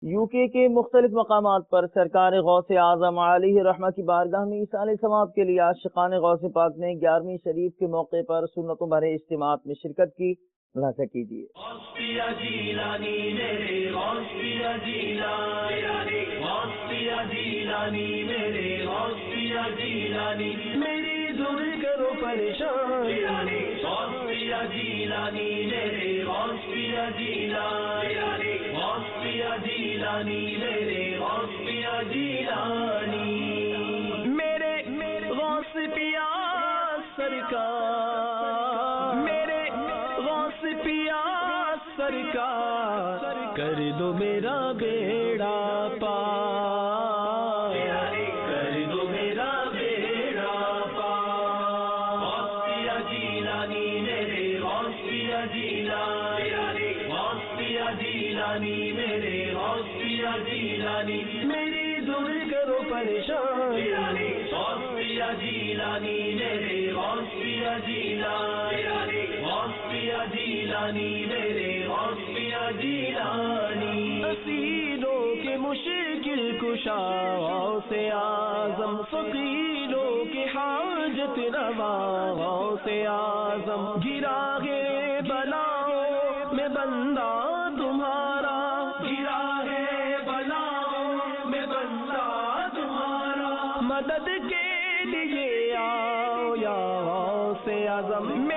You کے مختلف مقامات پر سرکار غوث اعظم علیہ رحمہ کی بارگاہ میں ایصال ثواب کے لیے عاشقان غوث پاک نے 11ویں شریف کے موقع پر سنتوں بھرے اجتماعات میں شرکت کی۔ ملاحظہ کیجیے۔ میرے غوث پیا سرکار، میرے غوث پیا سرکار، کر دو میرا بیڑا پار، کر دو میرا بیڑا پار۔ غوث پیا جیلانی میرے غوث پیا جیلانی، غوث پیا جیلانی میرے غوث پیا جیلانی، میری دور کرو پریشان، غوث پیا جیلانی میرے غوث پیا جیلانی، غوث پیا جیلانی میرے غوث پیا جیلانی۔ اسیروں کے مشکل کشا غوث اعظم، فقیروں کے حاجت روا غوث اعظم، گرا ہے بلاؤں میں بندہ تمہارا، گرا ہے بلاؤں میں بندہ تمہارا، مدد کے لیے آؤ یا غوث اعظم۔